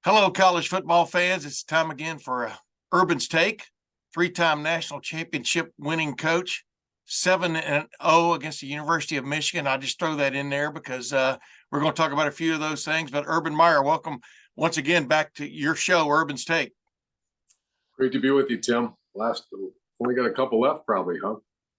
Hello, college football fans. It's time again for Urban's Take. Three-time national championship winning coach, 7-0 against the University of Michigan. I just throw that in there because we're going to talk about a few of those things. But Urban Meyer, welcome once again back to your show, Urban's Take. Great to be with you, Tim. Only got a couple left probably, huh?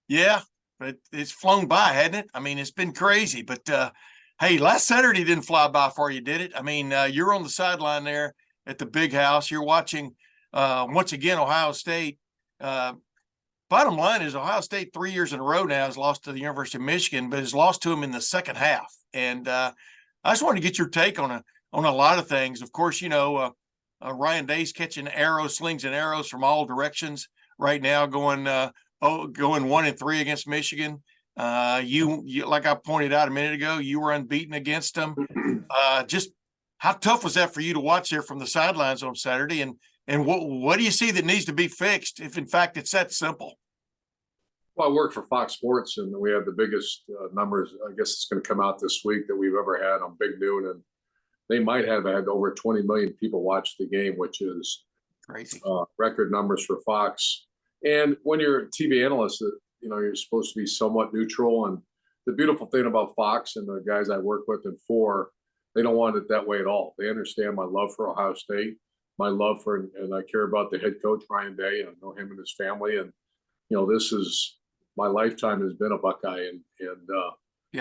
Yeah, but it's flown by, hadn't it? I mean, it's been crazy. But hey, last Saturday didn't fly by for you, did it? I mean, you're on the sideline there at the big house. You're watching, once again, Ohio State. Bottom line is Ohio State 3 years in a row now has lost to the University of Michigan, but has lost to them in the second half. And I just wanted to get your take on a lot of things. Of course, you know, Ryan Day's catching slings and arrows from all directions right now, going 1-3 against Michigan. You like I pointed out a minute ago, you were unbeaten against them. Just how tough was that for you to watch there from the sidelines on Saturday? And what do you see that needs to be fixed if in fact it's that simple? Well, I work for Fox Sports, and we had the biggest numbers. I guess it's going to come out this week that we've ever had on Big Noon, and they might have had over 20 million people watch the game, which is crazy. Record numbers for Fox. And when you're a TV analyst, you know, you're supposed to be somewhat neutral. And the beautiful thing about Fox and the guys I work with and for, they don't want it that way at all. They understand my love for Ohio State, my love for, and I care about the head coach, Ryan Day. I know him and his family. And, you know, this is my lifetime has been a Buckeye.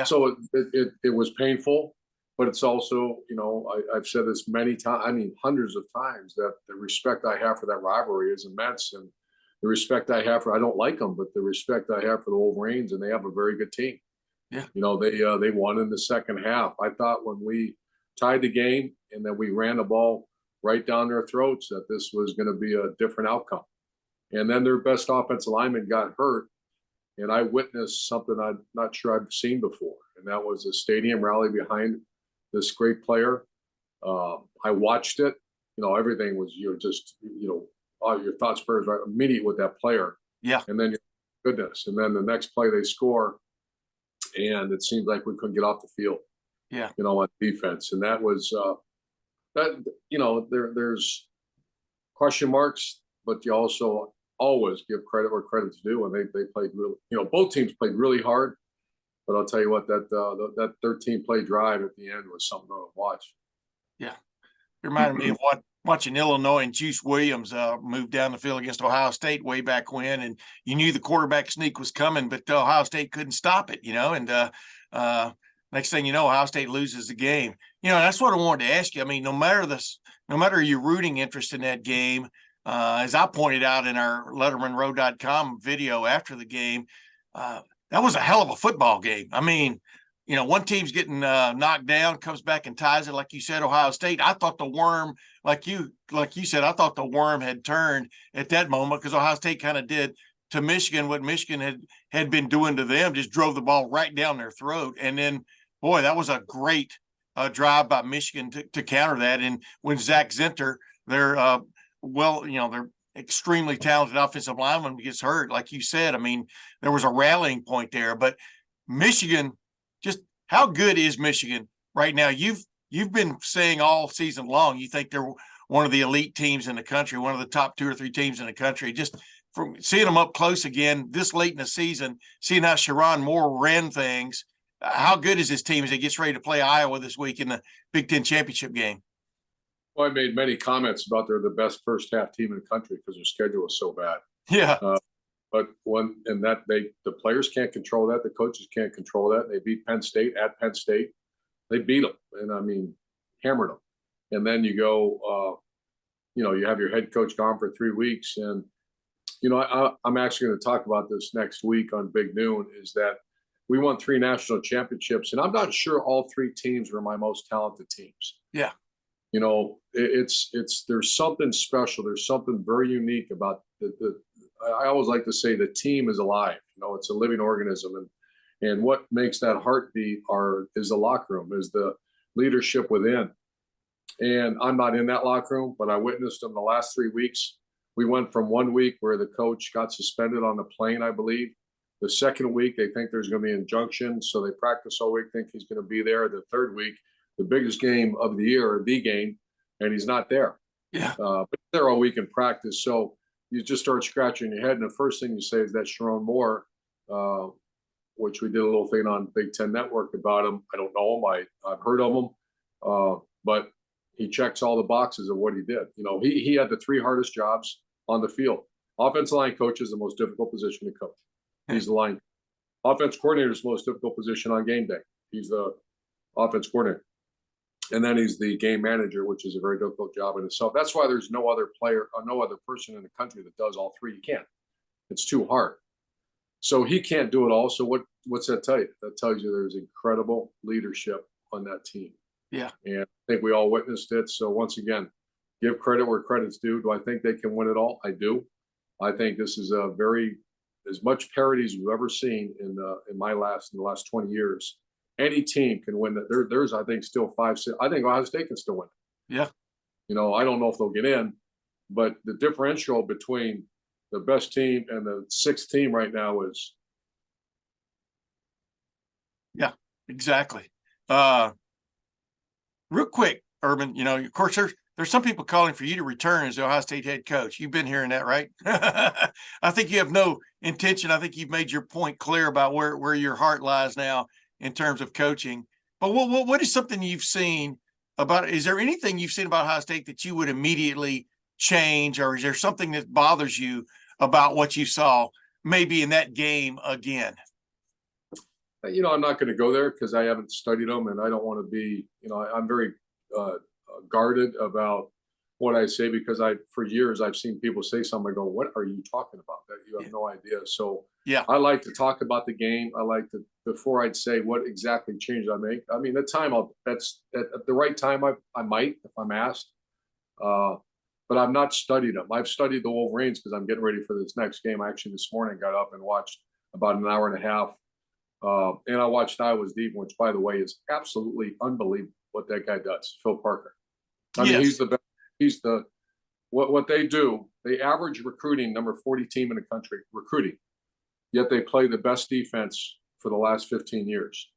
So it was painful, but it's also, you know, I've said this many times, I mean, hundreds of times, that the respect I have for that rivalry is immense. And the respect I have for, I don't like them, but the respect I have for the Wolverines, and they have a very good team. Yeah. You know, they won in the second half. I thought when we tied the game and then we ran the ball right down their throats that this was going to be a different outcome. And then their best offensive lineman got hurt. And I witnessed something I'm not sure I've seen before. And that was a stadium rally behind this great player. I watched it. You know, everything was, all your thoughts, prayers are immediate with that player. Yeah. And then, goodness. And then the next play they score, and it seems like we couldn't get off the field. Yeah. You know, on defense. And that was, there's question marks, but you also always give credit where credit's due. And they played really, both teams played really hard. But I'll tell you what, that 13-play drive at the end was something to watch. Yeah. It reminded me of watching Illinois and Juice Williams move down the field against Ohio State way back when, and you knew the quarterback sneak was coming, but Ohio State couldn't stop it, and next thing you know, Ohio State loses the game. That's what I wanted to ask you. I mean, no matter your rooting interest in that game, as I pointed out in our LettermanRow.com video after the game, that was a hell of a football game. I mean, one team's getting knocked down, comes back and ties it, like you said, Ohio State. I thought the worm, like you said, I thought the worm had turned at that moment because Ohio State kind of did to Michigan what Michigan had been doing to them, just drove the ball right down their throat. And then, boy, that was a great drive by Michigan to counter that. And when Zach Zinter, they're extremely talented offensive lineman gets hurt, like you said. I mean, there was a rallying point there. But Michigan, just how good is Michigan right now? You've been saying all season long you think they're one of the elite teams in the country, one of the top 2 or 3 teams in the country. Just from seeing them up close again this late in the season, seeing how Sherrone Moore ran things, how good is this team as it gets ready to play Iowa this week in the Big Ten championship game? Well, I made many comments about they're the best first half team in the country because their schedule is so bad. Yeah. But the players can't control that. The coaches can't control that. They beat Penn State at Penn State. They beat them. And I mean, hammered them. And then you go, you have your head coach gone for 3 weeks. And, I'm actually going to talk about this next week on Big Noon, is that we won 3 national championships. And I'm not sure all 3 teams were my most talented teams. Yeah. There's something special. There's something very unique about I always like to say the team is alive. It's a living organism. And what makes that heartbeat is the locker room, is the leadership within. And I'm not in that locker room, but I witnessed them the last 3 weeks. We went from 1 week where the coach got suspended on the plane, I believe. The second week, they think there's going to be an injunction. So they practice all week, think he's going to be there. The third week, the biggest game of the year, the game, and he's not there. Yeah. But they're all week in practice. So you just start scratching your head. And the first thing you say is that Sherrone Moore, which we did a little thing on Big Ten Network about him. I don't know him. I've heard of him. But he checks all the boxes of what he did. You know, he had the 3 hardest jobs on the field. Offensive line coach is the most difficult position to coach. He's the line. Offense coordinator is the most difficult position on game day. He's the offense coordinator. And then he's the game manager, which is a very difficult job in itself. That's why there's no other player or no other person in the country that does all 3. You can't. It's too hard. So he can't do it all. So what's that tell you? That tells you there's incredible leadership on that team. Yeah. And I think we all witnessed it. So once again, give credit where credit's due. Do I think they can win it all? I do. I think this is a very, as much parity as you've ever seen in the last 20 years. Any team can win that. There's, I think, still 5, 6. I think Ohio State can still win it. Yeah. You know, I don't know if they'll get in, but the differential between the best team and the 6th team right now is. Yeah, exactly. Real quick, Urban, you know, of course, there's some people calling for you to return as the Ohio State head coach. You've been hearing that, right? I think you have no intention. I think you've made your point clear about where your heart lies now in terms of coaching. But what is something you've seen about? Is there anything you've seen about Ohio State that you would immediately change, or is there something that bothers you about what you saw maybe in that game again? You know, I'm not going to go there because I haven't studied them, and I don't want to be. You know, I'm very guarded about what I say because for years I've seen people say something. I go, "What are you talking about? That you have no idea." So yeah, I like to talk about the game. I like to before I'd say what exactly change I make. I mean, the time that's at the right time. I might if I'm asked, but I've not studied them. I've studied the Wolverines because I'm getting ready for this next game. I actually this morning got up and watched about an hour and a half. And I watched Iowa's deep, which, by the way, is absolutely unbelievable what that guy does, Phil Parker. I mean, he's the best. He's what they do. They average recruiting number 40 team in the country recruiting, yet they play the best defense for the last 15 years.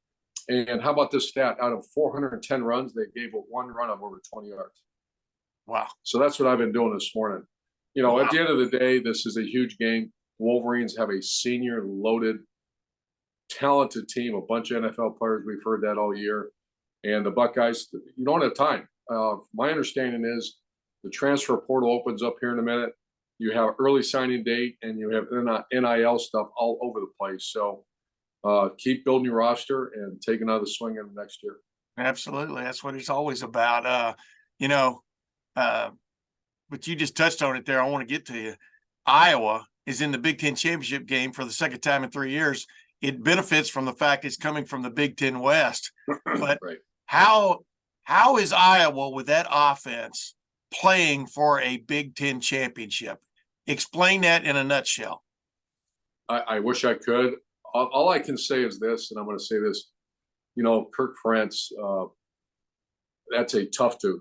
And how about this stat? Out of 410 runs, they gave up 1 run of over 20 yards. Wow. So that's what I've been doing this morning. You know, at the end of the day, this is a huge game. Wolverines have a senior loaded, talented team, a bunch of NFL players. We've heard that all year. And the Buckeyes, you don't have time. My understanding is the transfer portal opens up here in a minute. You have early signing date and you have NIL stuff all over the place. So keep building your roster and take another swing in the next year. Absolutely. That's what it's always about. You know, but you just touched on it there. I want to get to you. Iowa is in the Big Ten championship game for the second time in 3 years. It benefits from the fact it's coming from the Big Ten West. But right. How is Iowa with that offense playing for a Big Ten championship? Explain that in a nutshell. I wish I could. All I can say is this, and I'm going to say this. You know, Kirk Ferentz, that's a tough dude.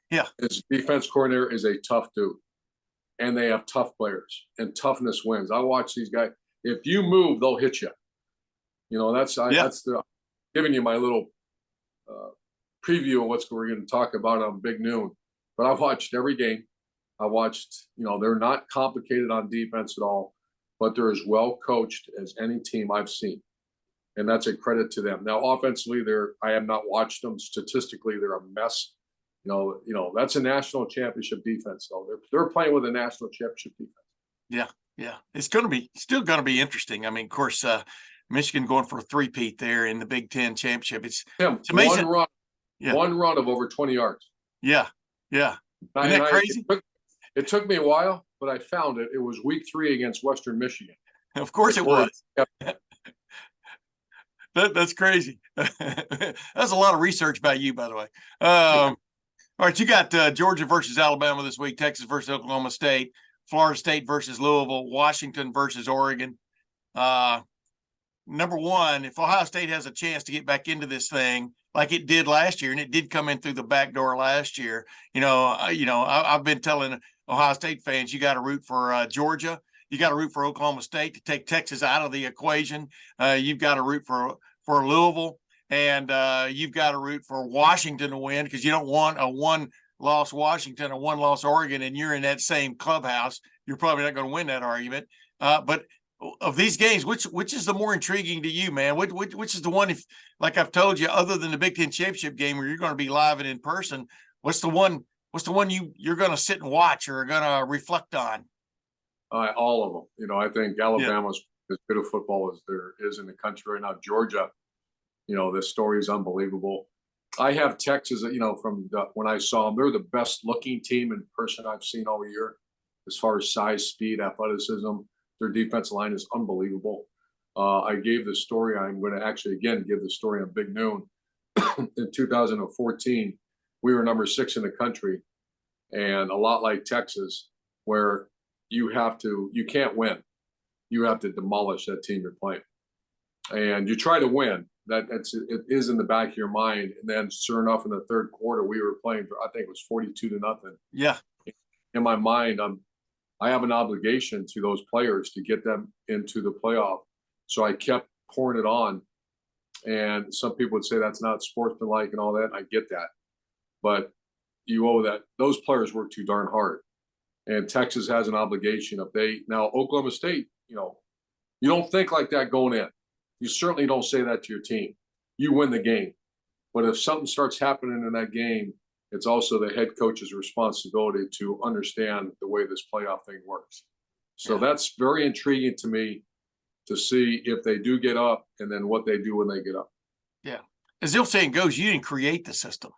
Yeah. His defense coordinator is a tough dude. And they have tough players, and toughness wins. I watch these guys. If you move, they'll hit you. You know, that's giving you my little preview of what we're going to talk about on Big Noon. But I've watched every game. I watched, you know, they're not complicated on defense at all, but they're as well coached as any team I've seen. And that's a credit to them. Now, offensively, I have not watched them. Statistically, they're a mess. You know, that's a national championship defense. So they're playing with a national championship defense. Yeah. Yeah. It's still going to be interesting. I mean, of course, Michigan going for a three-peat there in the Big Ten championship. It's amazing. One run of over 20 yards. Yeah. Yeah. Isn't that crazy? It took me a while, but I found it. It was week 3 against Western Michigan. Of course it was. That's crazy. That's a lot of research by you, by the way. All right, you got Georgia versus Alabama this week, Texas versus Oklahoma State, Florida State versus Louisville, Washington versus Oregon. Number one, if Ohio State has a chance to get back into this thing like it did last year, and it did come in through the back door last year, I've been telling Ohio State fans, you got to root for Georgia. You got to root for Oklahoma State to take Texas out of the equation. You've got to root for Louisville, and you've got to root for Washington to win because you don't want a loss Washington or one loss Oregon, and you're in that same clubhouse, you're probably not going to win that argument. But of these games, which is the more intriguing to you, man? Which is the one, if, like I've told you, other than the Big Ten championship game where you're going to be live and in person, what's the one you're going to sit and watch or are going to reflect on? All of them. I think Alabama's as good a football as there is in the country right now. Georgia, this story is unbelievable. I have Texas, from when I saw them, they're the best looking team in person I've seen all year as far as size, speed, athleticism. Their defensive line is unbelievable. I gave the story. I'm going to actually, again, give the story on Big Noon. In 2014, we were number 6 in the country, and a lot like Texas, where you can't win. You have to demolish that team you're playing. And you try to win. It is in the back of your mind. And then sure enough, in the third quarter, we were playing for, I think it was 42-0. Yeah. In my mind, I have an obligation to those players to get them into the playoff. So I kept pouring it on. And some people would say that's not sportsmanlike and all that. I get that. But you owe that. Those players work too darn hard. And Texas has an obligation. Now Oklahoma State, you don't think like that going in. You certainly don't say that to your team. You win the game. But if something starts happening in that game, it's also the head coach's responsibility to understand the way this playoff thing works. So that's very intriguing to me to see if they do get up and then what they do when they get up. Yeah. As the old saying goes, you didn't create the system,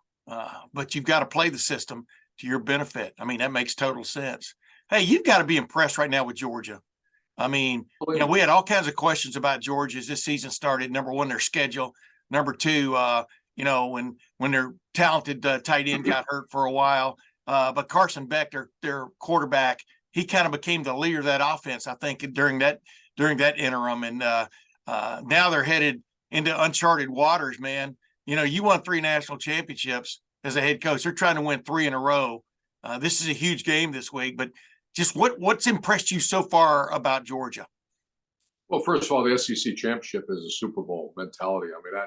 but you've got to play the system to your benefit. I mean, that makes total sense. Hey, you've got to be impressed right now with Georgia. I mean, we had all kinds of questions about Georgia as this season started. Number one, their schedule. Number two, when their talented tight end got hurt for a while. But Carson Beck, their quarterback, he kind of became the leader of that offense, I think, during that interim. And now they're headed into uncharted waters, man. You won 3 national championships as a head coach. They're trying to win 3 in a row. This is a huge game this week, but just what's impressed you so far about Georgia? Well, first of all, the SEC championship is a Super Bowl mentality. I mean,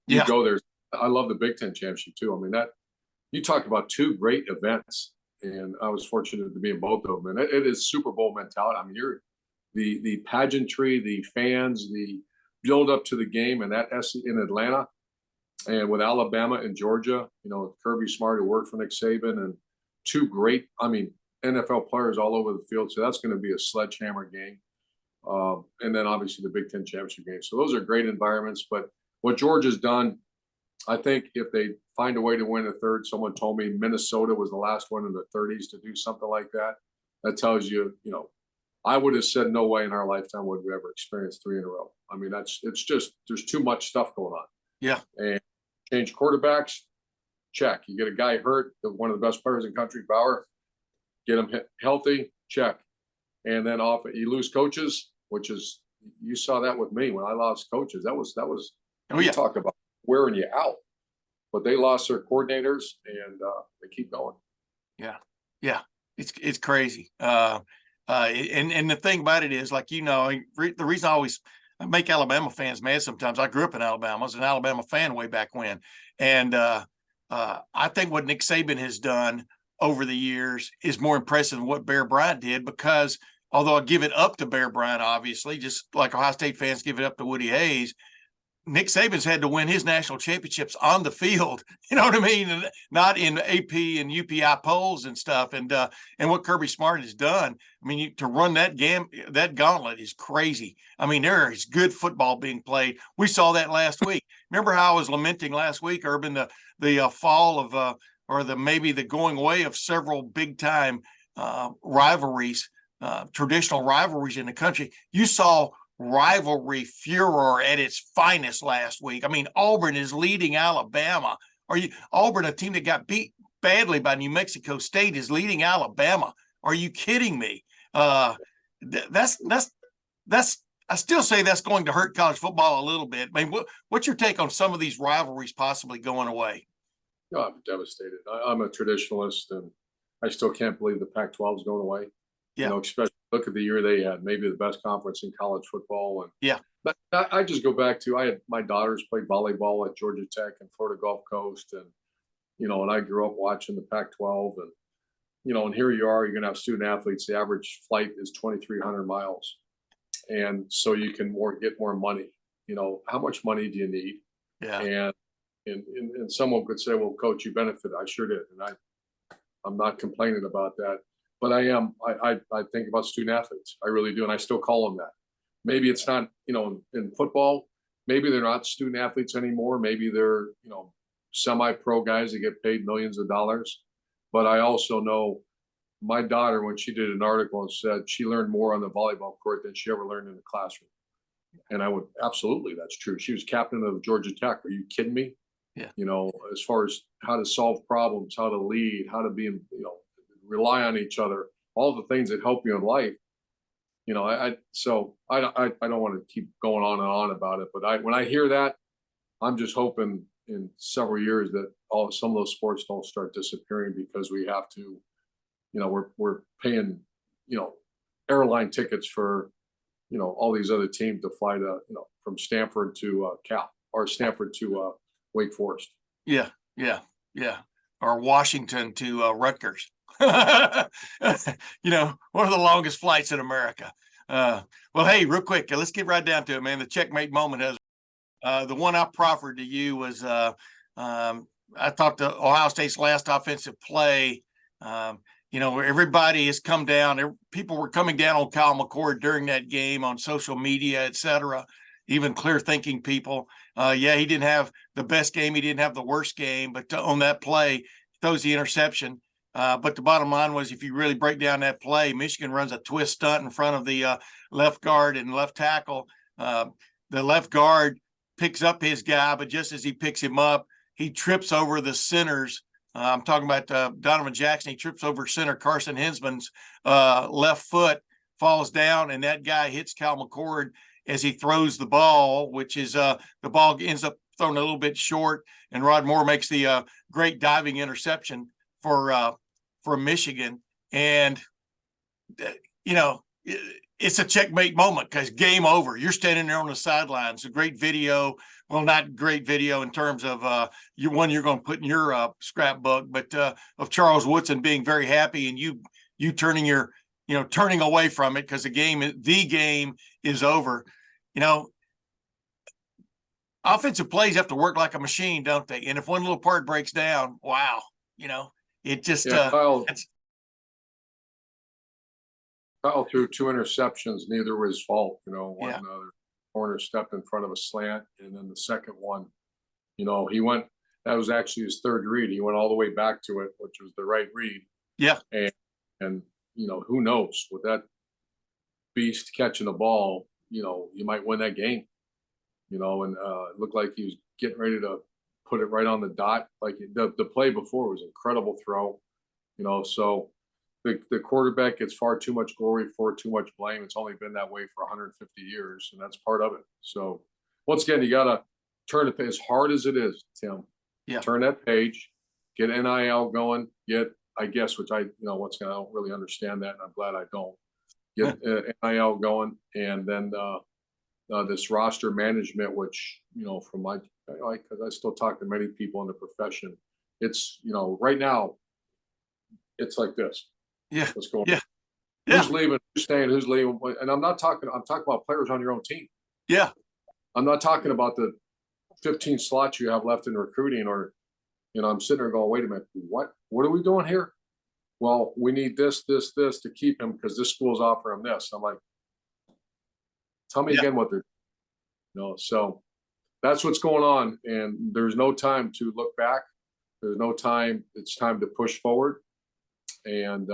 you go there. I love the Big Ten championship too. I mean, you talk about 2 great events, and I was fortunate to be in both of them. And it is Super Bowl mentality. I mean, you're the pageantry, the fans, the build up to the game, and that in Atlanta, and with Alabama and Georgia, Kirby Smart, who worked for Nick Saban, and 2 great, NFL players all over the field. So that's going to be a sledgehammer game. And then obviously the Big Ten championship game. So those are great environments. But what Georgia's done, I think if they find a way to win a third, someone told me Minnesota was the last one in the 30s to do something like that. That tells you, I would have said no way in our lifetime would we ever experience 3 in a row. I mean, it's just, there's too much stuff going on. Yeah. And change quarterbacks, check. You get a guy hurt, one of the best players in the country, Bauer, get him healthy, check. And then you lose coaches, which is, you saw that with me when I lost coaches. That was talk about wearing you out. But they lost their coordinators, and they keep going. Yeah, it's crazy. And the thing about it is, like, the reason I make Alabama fans mad sometimes. I grew up in Alabama. I was an Alabama fan way back when, and I think what Nick Saban has done over the years is more impressive than what Bear Bryant did, because although I give it up to Bear Bryant, obviously, just like Ohio State fans give it up to Woody Hayes, Nick Saban's had to win his national championships on the field, you know what I mean? And not in AP and UPI polls and stuff. And what Kirby Smart has done, I mean, to run that gauntlet is crazy. I mean, there is good football being played. We saw that last week. Remember how I was lamenting last week, Urban, the fall of maybe the going away of several big time rivalries, traditional rivalries in the country. You saw rivalry furor at its finest last week. I mean, Auburn is leading Alabama. Auburn, a team that got beat badly by New Mexico State, is leading Alabama? Are you kidding me? That's I still say that's going to hurt college football a little bit. I mean, what's your take on some of these rivalries possibly going away? No, I'm devastated. I'm a traditionalist, and I still can't believe the Pac-12 is going away. Yeah. Especially look at the year they had, maybe the best conference in college football. And yeah, but I just go back to, my daughters played volleyball at Georgia Tech and Florida Gulf Coast, and and I grew up watching the Pac-12, and here you are, you're going to have student athletes. The average flight is 2,300 miles. And so you can get more money. How much money do you need? Yeah. And someone could say, well, coach, you benefit. I sure did. And I'm not complaining about that, but I think about student athletes. I really do. And I still call them that. Maybe it's not, in football, maybe they're not student athletes anymore. Maybe they're, semi-pro guys that get paid millions of dollars. But I also know my daughter, when she did an article and said she learned more on the volleyball court than she ever learned in the classroom. And I would, absolutely, that's true. She was captain of Georgia Tech. Are you kidding me? Yeah. As far as how to solve problems, how to lead, how to be, rely on each other, all the things that help you in life. So I don't want to keep going on and on about it, but when I hear that, I'm just hoping in several years that some of those sports don't start disappearing, because we have to, we're paying, airline tickets for, all these other teams to fly to, from Stanford to Cal, or Stanford to Wake Forest. Yeah. Or Washington to Rutgers. One of the longest flights in America. Well, hey, real quick, let's get right down to it, man. The checkmate moment has the one I proffered to you was I thought the Ohio State's last offensive play. Everybody has come down. People were coming down on Kyle McCord during that game on social media, et cetera. Even clear thinking people. He didn't have the best game. He didn't have the worst game, but on that play, he throws the interception. But the bottom line was, if you really break down that play, Michigan runs a twist stunt in front of the left guard and left tackle. The left guard picks up his guy, but just as he picks him up, he trips over the centers. I'm talking about Donovan Jackson. He trips over center Carson Hinsman's left foot, falls down, and that guy hits Cal McCord as he throws the ball, which is the ball ends up thrown a little bit short, and Rod Moore makes the great diving interception for Michigan. And it's a checkmate moment, because game over. You're standing there on the sidelines. A great video. Well, not great video in terms of you're going to put in your scrapbook, but of Charles Woodson being very happy, and you turning turning away from it, because the game is over. Offensive plays have to work like a machine, don't they? And if one little part breaks down, wow, it just Kyle threw 2 interceptions. Neither were his fault. One corner stepped in front of a slant, and then the second one, he went. That was actually his third read. He went all the way back to it, which was the right read. Yeah. And who knows, with that beast catching the ball, you might win that game. And it looked like he was getting ready to put it right on the dot. Like the play before was an incredible throw. So. The quarterback gets far too much glory, for too much blame. It's only been that way for 150 years, and that's part of it. So once again, you got to turn it as hard as it is, Tim. Yeah. Turn that page, get NIL going, I guess, which I don't really understand that, and I'm glad I don't. Get NIL going, and then this roster management, which, from because I still talk to many people in the profession. It's, right now, it's like this. Yeah. What's going on? Who's leaving? Who's staying? Who's leaving? And I'm talking about players on your own team. Yeah. I'm not talking about the 15 slots you have left in recruiting, or, I'm sitting there going, wait a minute, what are we doing here? Well, we need this to keep him, because this school's offering him this. I'm like, tell me again what they're doing. So that's what's going on. And there's no time to look back. There's no time. It's time to push forward and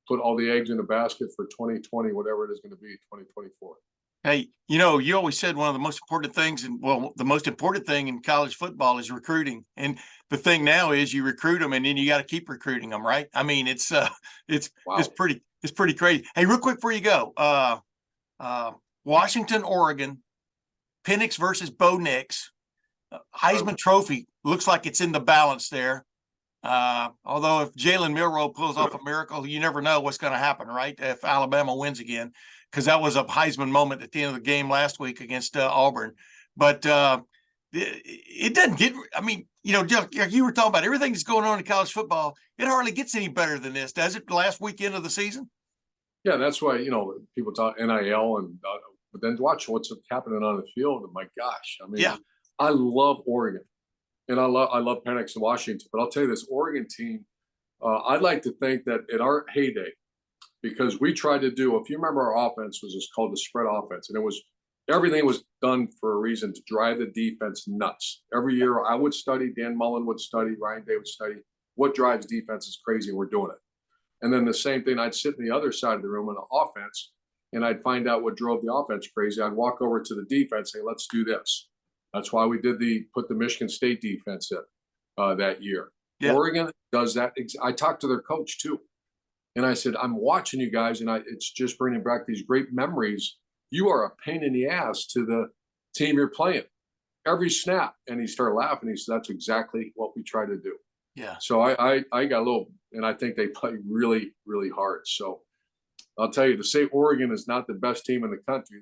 put all the eggs in the basket for 2020, whatever it is going to be, 2024. Hey, you always said one of the most important things, the most important thing in college football is recruiting. And the thing now is you recruit them, and then you got to keep recruiting them, right? I mean, it's pretty crazy. Hey, real quick before you go, Washington, Oregon, Penix versus Bo Nix, Heisman Trophy looks like it's in the balance there. Although if Jalen Milroe pulls off a miracle, you never know what's going to happen, right? If Alabama wins again, because that was a Heisman moment at the end of the game last week against Auburn. But it doesn't get, I mean, like you were talking about everything that's going on in college football, it hardly gets any better than this, does it? The last weekend of the season? Yeah, that's why, people talk NIL but then watch what's happening on the field. And my gosh, I mean, Yeah. I love Oregon and I love Penix and Washington, but I'll tell you this Oregon team, I'd like to think that in our heyday, because we tried to do, if you remember, our offense was just called the spread offense, and everything was done for a reason to drive the defense nuts. Every year I would study, Dan Mullen would study, Ryan Day would study what drives defense is crazy, and we're doing it. And then the same thing, I'd sit in the other side of the room in the offense, and I'd find out what drove the offense crazy. I'd walk over to the defense, say, let's do this. That's why we put the Michigan State defense in that year. Yeah. Oregon does that. I talked to their coach too. And I said, I'm watching you guys, and it's just bringing back these great memories. You are a pain in the ass to the team you're playing every snap. And he started laughing. He said, that's exactly what we try to do. Yeah. So I got a little, and I think they play really, really hard. So I'll tell you, to say Oregon is not the best team in the country,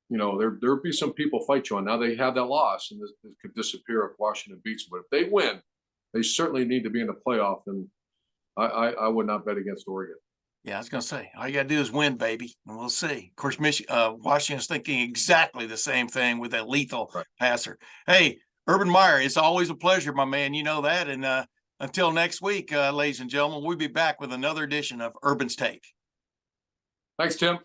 there'll be some people fight you on. Now they have that loss, and this could disappear if Washington beats them. But if they win, they certainly need to be in the playoff. And I would not bet against Oregon. Yeah, I was going to say, all you got to do is win, baby, and we'll see. Of course, Washington's thinking exactly the same thing with that lethal passer. Hey, Urban Meyer, it's always a pleasure, my man. You know that. And until next week, ladies and gentlemen, we'll be back with another edition of Urban's Take. Thanks, Tim.